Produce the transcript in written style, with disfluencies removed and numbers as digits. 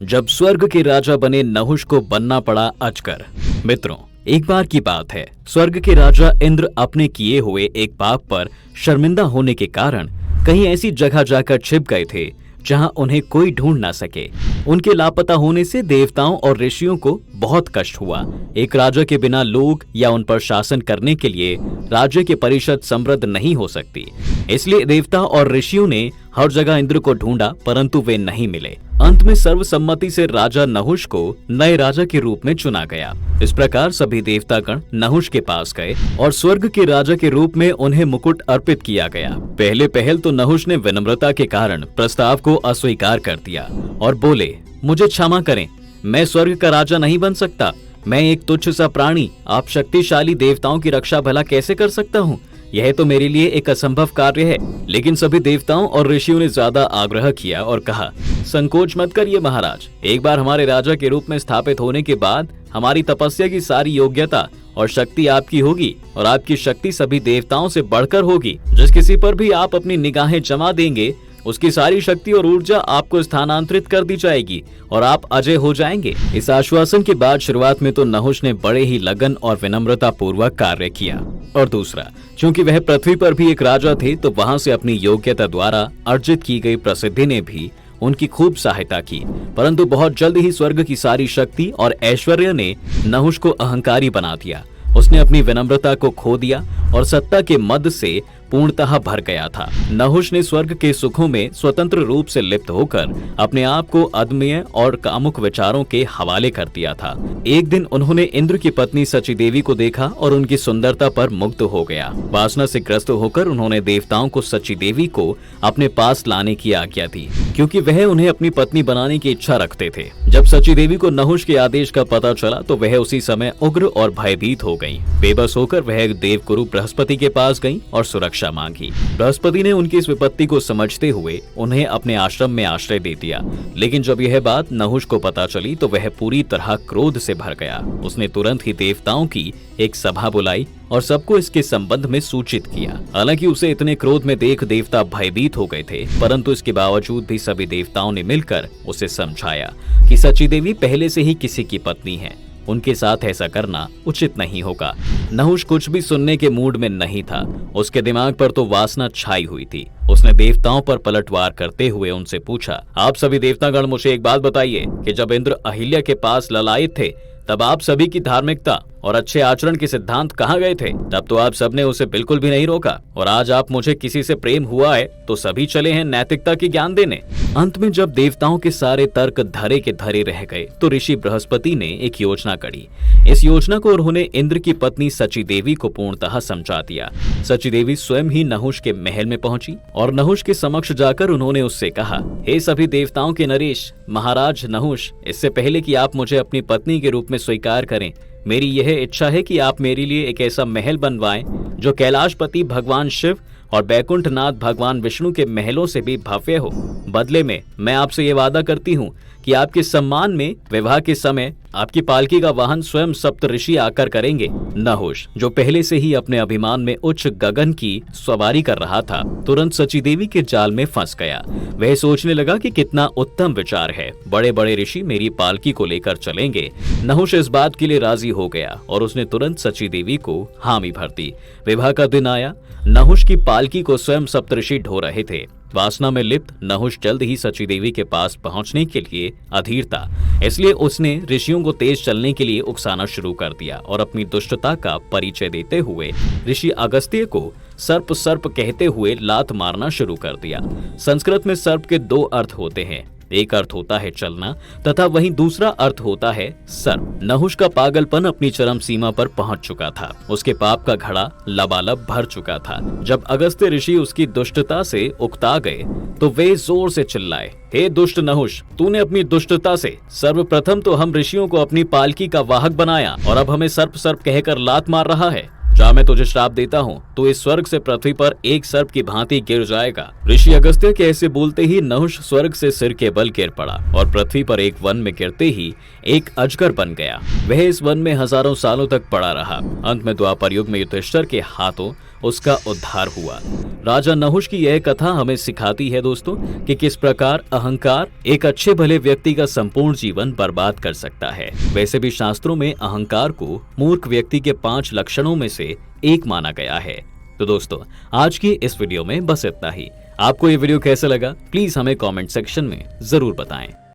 जब स्वर्ग के राजा बने नहुष को बनना पड़ा अजगर। मित्रों, एक बार की बात है, स्वर्ग के राजा इंद्र अपने किए हुए एक पाप पर शर्मिंदा होने के कारण कहीं ऐसी जगह जाकर छिप गए थे जहां उन्हें कोई ढूंढ ना सके। उनके लापता होने से देवताओं और ऋषियों को बहुत कष्ट हुआ। एक राजा के बिना लोग या उन पर शासन करने के लिए राज्य की परिषद समृद्ध नहीं हो सकती। इसलिए देवता और ऋषियों ने हर जगह इंद्र को ढूंढा, परंतु वे नहीं मिले। अंत में सर्वसम्मति से राजा नहुष को नए राजा के रूप में चुना गया। इस प्रकार सभी देवतागण नहुष के पास गए और स्वर्ग के राजा के रूप में उन्हें मुकुट अर्पित किया गया। पहले पहल तो नहुष ने विनम्रता के कारण प्रस्ताव को अस्वीकार कर दिया और बोले, मुझे क्षमा करें, मैं स्वर्ग का राजा नहीं बन सकता। मैं एक तुच्छ सा प्राणी, आप शक्तिशाली देवताओं की रक्षा भला कैसे कर सकता हूँ? यह तो मेरे लिए एक असंभव कार्य है। लेकिन सभी देवताओं और ऋषियों ने ज्यादा आग्रह किया और कहा, संकोच मत करिए महाराज, एक बार हमारे राजा के रूप में स्थापित होने के बाद हमारी तपस्या की सारी योग्यता और शक्ति आपकी होगी और आपकी शक्ति सभी देवताओं से बढ़कर होगी। जिस किसी पर भी आप अपनी निगाहें जमा देंगे, उसकी सारी शक्ति और ऊर्जा आपको स्थानांतरित कर दी जाएगी और आप अजय हो जाएंगे। इस आश्वासन के बाद शुरुआत में तो नहुष ने बड़े ही लगन और विनम्रता पूर्वक कार्य किया, और दूसरा, क्योंकि वह पृथ्वी पर भी एक राजा थे, तो वहां से अपनी योग्यता द्वारा अर्जित की गई प्रसिद्धि ने भी उनकी खूब सहायता की। परंतु बहुत जल्द ही स्वर्ग की सारी शक्ति और ऐश्वर्य ने नहुष को अहंकारी बना दिया। उसने अपनी विनम्रता को खो दिया और सत्ता के मद से पूर्णतः भर गया था। नहुष ने स्वर्ग के सुखों में स्वतंत्र रूप से लिप्त होकर अपने आप को अदम्य और कामुक विचारों के हवाले कर दिया था। एक दिन उन्होंने इंद्र की पत्नी सची देवी को देखा और उनकी सुंदरता पर मुग्ध हो गया। वासना से ग्रस्त होकर उन्होंने देवताओं को सची देवी को अपने पास लाने की आज्ञा दी, क्योंकि वह उन्हें अपनी पत्नी बनाने की इच्छा रखते थे। जब सची देवी को नहुष के आदेश का पता चला तो वह उसी समय उग्र और भयभीत हो गयी। बेबस होकर वह देवगुरु बृहस्पति के पास गयी और सुरक्षा मांगी। बृहस्पति ने उनकी इस विपत्ति को समझते हुए उन्हें अपने आश्रम में आश्रय दे दिया। लेकिन जब यह बात नहुष को पता चली तो वह पूरी तरह क्रोध से भर गया। उसने तुरंत ही देवताओं की एक सभा बुलाई और सबको इसके संबंध में सूचित किया। हालांकि उसे इतने क्रोध में देख देवता भयभीत हो गए थे, परंतु इसके बावजूद भी सभी देवताओं ने मिलकर उसे समझाया कि सची देवी पहले से ही किसी की पत्नी है, उनके साथ ऐसा करना उचित नहीं होगा। नहुष कुछ भी सुनने के मूड में नहीं था। उसके दिमाग पर तो वासना छाई हुई थी। उसने देवताओं पर पलटवार करते हुए उनसे पूछा, आप सभी देवतागण मुझे एक बात बताइए कि जब इंद्र अहिल्या के पास ललायित थे तब आप सभी की धार्मिकता और अच्छे आचरण के सिद्धांत कहाँ गए थे? तब तो आप सबने उसे बिल्कुल भी नहीं रोका, और आज आप मुझे किसी से प्रेम हुआ है तो सभी चले हैं नैतिकता की ज्ञान देने। अंत में जब देवताओं के सारे तर्क धरे के धरे रह गए तो ऋषि बृहस्पति ने एक योजना गढ़ी। इस योजना को उन्होंने इंद्र की पत्नी सची देवी को पूर्णतः समझा दिया। सची देवी स्वयं ही नहुष के महल में पहुंची और नहुष के समक्ष जाकर उन्होंने उससे कहा, हे सभी देवताओं के नरेश, महाराज नहुष, इससे पहले कि आप मुझे अपनी पत्नी के रूप में स्वीकार करें, मेरी यह इच्छा है कि आप मेरे लिए एक ऐसा महल बनवाएं जो कैलाशपति भगवान शिव और बैकुंठनाथ भगवान विष्णु के महलों से भी भव्य हो। बदले में मैं आपसे ये वादा करती हूँ कि आपके सम्मान में विवाह के समय आपकी पालकी का वाहन स्वयं सप्त ऋषि आकर करेंगे। नहुष, जो पहले से ही अपने अभिमान में उच्च गगन की सवारी कर रहा था, तुरंत सची देवी के जाल में फंस गया। वह सोचने लगा कि कितना उत्तम विचार है, बड़े बड़े ऋषि मेरी पालकी को लेकर चलेंगे। नहुष इस बात के लिए राजी हो गया और उसने तुरंत सची देवी को हामी भर दी। विवाह का दिन आया। नहुष की पालकी को स्वयं सप्तऋषि ढो रहे थे। वासना में लिप्त नहुष जल्द ही सची देवी के पास पहुंचने के लिए अधीर था, इसलिए उसने ऋषियों को तेज चलने के लिए उकसाना शुरू कर दिया और अपनी दुष्टता का परिचय देते हुए ऋषि अगस्त्य को सर्प सर्प कहते हुए लात मारना शुरू कर दिया। संस्कृत में सर्प के दो अर्थ होते हैं, एक अर्थ होता है चलना तथा वहीं दूसरा अर्थ होता है सर्प। नहुष का पागलपन अपनी चरम सीमा पर पहुंच चुका था। उसके पाप का घड़ा लबालब भर चुका था। जब अगस्त्य ऋषि उसकी दुष्टता से उकता गए तो वे जोर से चिल्लाए, हे दुष्ट नहुष, तूने अपनी दुष्टता से सर्वप्रथम तो हम ऋषियों को अपनी पालकी का वाहक बनाया और अब हमें सर्प सर्प कहकर लात मार रहा है। जा, मैं तुझे श्राप देता हूँ, तो इस स्वर्ग से पृथ्वी पर एक सर्प की भांति गिर जाएगा। ऋषि अगस्त्य के ऐसे बोलते ही नहुष स्वर्ग से सिर के बल गिर पड़ा और पृथ्वी पर एक वन में गिरते ही एक अजगर बन गया। वह इस वन में हजारों सालों तक पड़ा रहा। अंत में द्वापर युग में युधिष्ठिर के हाथों उसका उद्धार हुआ। राजा नहुष की यह कथा हमें सिखाती है दोस्तों कि किस प्रकार अहंकार एक अच्छे भले व्यक्ति का संपूर्ण जीवन बर्बाद कर सकता है। वैसे भी शास्त्रों में अहंकार को मूर्ख व्यक्ति के 5 लक्षणों में से एक माना गया है। तो दोस्तों आज की इस वीडियो में बस इतना ही। आपको ये वीडियो कैसा लगा प्लीज हमें कमेंट सेक्शन में जरूर बताएं।